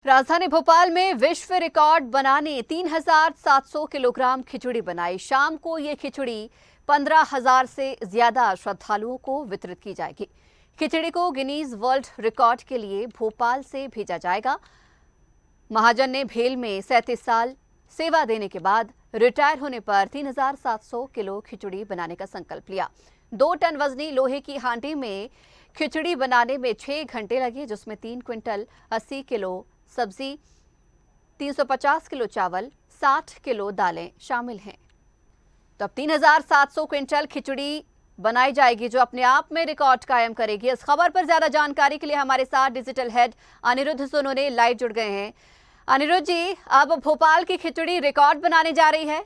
राजधानी भोपाल में विश्व रिकॉर्ड बनाने 3,700 किलोग्राम खिचड़ी बनाई। शाम को ये खिचड़ी 15,000 से ज्यादा श्रद्धालुओं को वितरित की जाएगी। खिचड़ी को गिनीज वर्ल्ड रिकॉर्ड के लिए भोपाल से भेजा जाएगा। महाजन ने भेल में 37 साल सेवा देने के बाद रिटायर होने पर 3,700 किलो खिचड़ी बनाने का संकल्प लिया। 2 टन वजनी लोहे की हांडी में खिचड़ी बनाने में 6 घंटे लगे, जिसमें 3 क्विंटल 80 किलो सब्जी, 350 किलो चावल, 60 किलो दालें शामिल हैं। तो अब 3,700 क्विंटल खिचड़ी बनाई जाएगी, जो अपने आप में रिकॉर्ड कायम करेगी। इस खबर पर ज्यादा जानकारी के लिए हमारे साथ digital head Aniruddh Sonone live जुड़ गए हैं। अनिरुद्ध जी, अब भोपाल की खिचड़ी रिकॉर्ड बनाने जा रही है।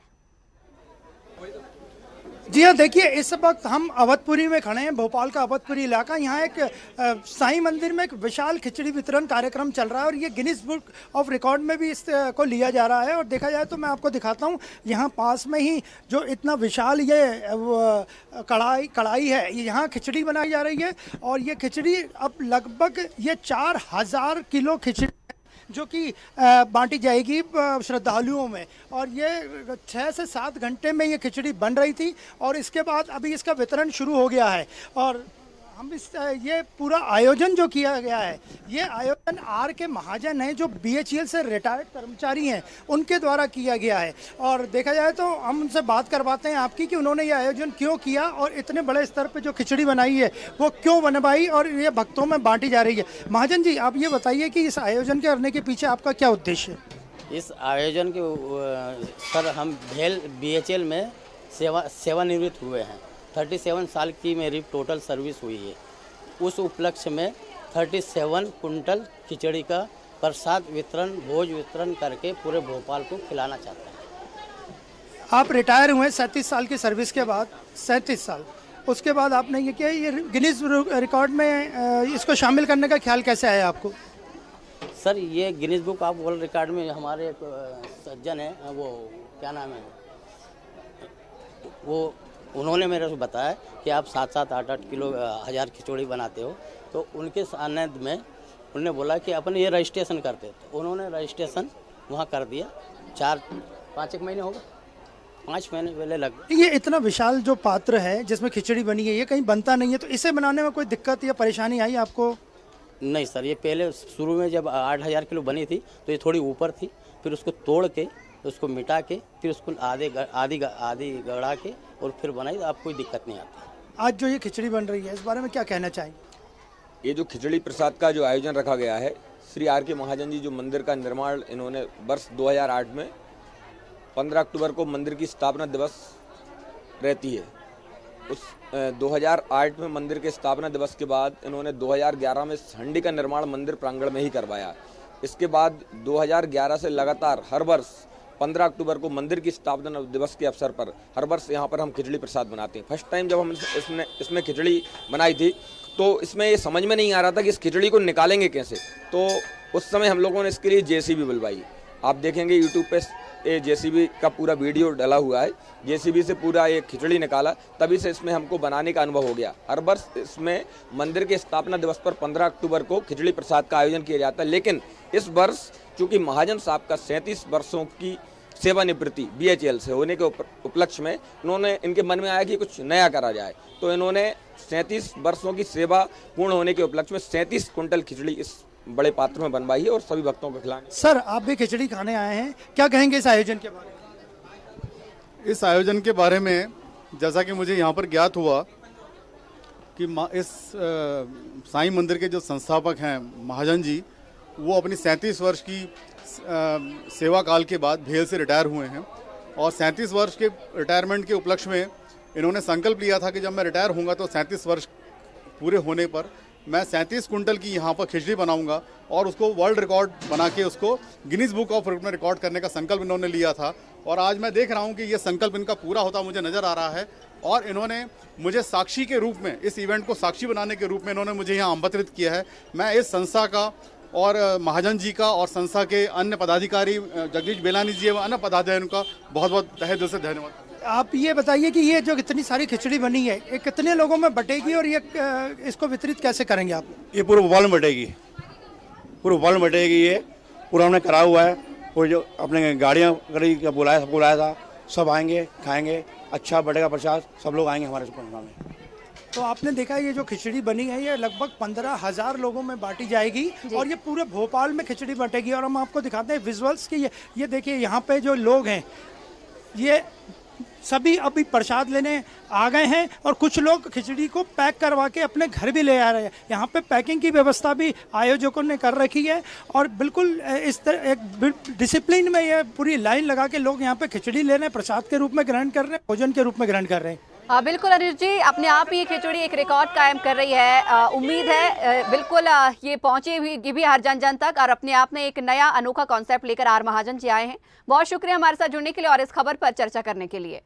जी हाँ, देखिए इस वक्त हम अवधपुरी में खड़े हैं, भोपाल का अवधपुरी इलाका। यहाँ एक साईं मंदिर में एक विशाल खिचड़ी वितरण कार्यक्रम चल रहा है और ये गिनीज बुक ऑफ रिकॉर्ड में भी इसको लिया जा रहा है। और देखा जाए तो मैं आपको दिखाता हूँ, यहाँ पास में ही जो इतना विशाल ये कढ़ाई है, यहाँ खिचड़ी बनाई जा रही है। और ये खिचड़ी अब लगभग ये 4,000 किलो खिचड़ी जो कि बांटी जाएगी श्रद्धालुओं में। और ये 6 से 7 घंटे में ये खिचड़ी बन रही थी और इसके बाद अभी इसका वितरण शुरू हो गया है। और हम ये पूरा आयोजन जो किया गया है, ये आयोजन आर के महाजन हैं, जो BHEL से रिटायर्ड कर्मचारी हैं, उनके द्वारा किया गया है। और देखा जाए तो हम उनसे बात करवाते हैं आपकी कि उन्होंने ये आयोजन क्यों किया और इतने बड़े स्तर पे जो खिचड़ी बनाई है वो क्यों बनवाई और ये भक्तों में बांटी जा रही है। महाजन जी, आप ये बताइए कि इस आयोजन के करने के पीछे आपका क्या उद्देश्य है? इस आयोजन के सर हम भेल BHEL में सेवानिवृत्त हुए हैं। 37 साल की मेरी टोटल सर्विस हुई है। उस उपलक्ष्य में 37 कुंटल खिचड़ी का प्रसाद वितरण, भोज वितरण करके पूरे भोपाल को खिलाना चाहते हैं। आप रिटायर हुए 37 साल की सर्विस के बाद, 37 साल उसके बाद आपने ये किया, ये गिनीज रिकॉर्ड में इसको शामिल करने का ख्याल कैसे आया आपको? सर, ये Guinness book of world record में हमारे एक सज्जन हैं, वो क्या नाम है, वो उन्होंने मेरे को बताया कि आप 7-7, 8-8 किलो 1000 खिचड़ी बनाते हो। तो उनके सानिध्य में उन्होंने बोला कि अपन ये रजिस्ट्रेशन करते, तो उन्होंने रजिस्ट्रेशन वहाँ कर दिया। 4-5 महीने हो गए, 5 महीने पहले लग। ये इतना विशाल जो पात्र है जिसमें खिचड़ी बनी है, ये कहीं बनता नहीं है, तो इसे बनाने में कोई दिक्कत या परेशानी आई आपको? नहीं सर, ये पहले शुरू में जब 8,000 किलो बनी थी तो ये थोड़ी ऊपर थी, फिर उसको तोड़ के, उसको मिटा के, फिर उसको आधी गड़ा के और फिर बनाई, तो आप कोई दिक्कत नहीं आती। आज जो ये खिचड़ी बन रही है, इस बारे में क्या कहना चाहेंगे? ये जो खिचड़ी प्रसाद का जो आयोजन रखा गया है, श्री आर के महाजन जी जो मंदिर का निर्माण इन्होंने वर्ष 2008 में 15 अक्टूबर को मंदिर की स्थापना दिवस रहती है। उस 2008 में मंदिर के स्थापना दिवस के बाद इन्होंने 2011 में हंडी का निर्माण मंदिर प्रांगण में ही करवाया। इसके बाद 2011 से लगातार हर वर्ष 15 अक्टूबर को मंदिर की स्थापना दिवस के अवसर पर हर वर्ष यहाँ पर हम खिचड़ी प्रसाद बनाते हैं। फर्स्ट टाइम जब हम इसमें खिचड़ी बनाई थी तो इसमें ये समझ में नहीं आ रहा था कि इस खिचड़ी को निकालेंगे कैसे। तो उस समय हम लोगों ने इसके लिए JCB बुलवाई। आप देखेंगे यूट्यूब पे ये JCB का पूरा वीडियो डला हुआ है। JCB से पूरा ये खिचड़ी निकाला, तभी से इसमें हमको बनाने का अनुभव हो गया। हर वर्ष इसमें मंदिर के स्थापना दिवस पर 15 अक्टूबर को खिचड़ी प्रसाद का आयोजन किया जाता है। लेकिन इस वर्ष चूँकि महाजन साहब का 37 वर्षों की सेवानिवृत्ति BHEL से होने के उपलक्ष्य में इन्होंने, इनके मन में आया कि कुछ नया करा जाए, तो इन्होंने 37 वर्षों की सेवा पूर्ण होने के उपलक्ष्य में 37 कुंटल खिचड़ी इस बड़े पात्र में बनवाई है और सभी भक्तों को खिलाएंगे। सर, आप भी खिचड़ी खाने आए हैं, क्या कहेंगे इस आयोजन के बारे में? इस आयोजन के बारे में जैसा कि मुझे यहाँ पर ज्ञात हुआ कि इस साईं मंदिर के जो संस्थापक हैं महाजन जी, वो अपनी 37 वर्ष की सेवा काल के बाद भेल से रिटायर हुए हैं। और 37 वर्ष के रिटायरमेंट के उपलक्ष्य में इन्होंने संकल्प लिया था कि जब मैं रिटायर होऊंगा तो 37 वर्ष पूरे होने पर मैं 37 कुंटल की यहाँ पर खिचड़ी बनाऊंगा और उसको वर्ल्ड रिकॉर्ड बना के उसको गिनीज बुक ऑफ वर्ल्ड में रिकॉर्ड करने का संकल्प इन्होंने लिया था। और आज मैं देख रहा हूँ कि ये संकल्प इनका पूरा होता मुझे नज़र आ रहा है। और इन्होंने मुझे साक्षी के रूप में, इस इवेंट को साक्षी बनाने के रूप में इन्होंने मुझे यहाँ आमंत्रित किया है। मैं इस संस्था का और महाजन जी का और संस्था के अन्य पदाधिकारी जगदीश बेलानी जी एवं अन्य पदाधिकारियों का बहुत बहुत तहे दिल से धन्यवाद। आप ये बताइए कि ये जो इतनी सारी खिचड़ी बनी है, ये कितने लोगों में बटेगी और ये इसको वितरित कैसे करेंगे आप? ये पूरे भोपाल में बटेगी, पूरे भोपाल में बटेगी ये। पूरा हमने करा हुआ है। कोई जो अपने गाड़ियाँ करी बुलाया, सबको बुलाया था, सब आएंगे, खाएंगे, अच्छा बढ़ेगा प्रसाद, सब लोग आएंगे हमारे प्रोग्राम में। तो आपने देखा ये जो खिचड़ी बनी है ये लगभग 15,000 लोगों में बांटी जाएगी और ये पूरे भोपाल में खिचड़ी बटेगी। और हम आपको दिखाते हैं विजुअल्स की, ये देखिए यहाँ पे जो लोग हैं ये सभी अभी प्रसाद लेने आ गए हैं और कुछ लोग खिचड़ी को पैक करवा के अपने घर भी ले आ रहे हैं। यहाँ पे पैकिंग की व्यवस्था भी आयोजकों ने कर रखी है और बिल्कुल इस तरह एक डिसिप्लिन में ये पूरी लाइन लगा के लोग यहाँ पे खिचड़ी ले रहे हैं, प्रसाद के रूप में ग्रहण कर रहे हैं, भोजन के रूप में ग्रहण कर रहे हैं। बिल्कुल अनिल जी, अपने आप ही ये खिचड़ी एक रिकॉर्ड कायम कर रही है। उम्मीद है बिल्कुल ये पहुंची हुई भी हर जन जन तक और अपने आप में एक नया अनोखा कॉन्सेप्ट लेकर आर महाजन जी आए हैं। बहुत शुक्रिया हमारे साथ जुड़ने के लिए और इस खबर पर चर्चा करने के लिए।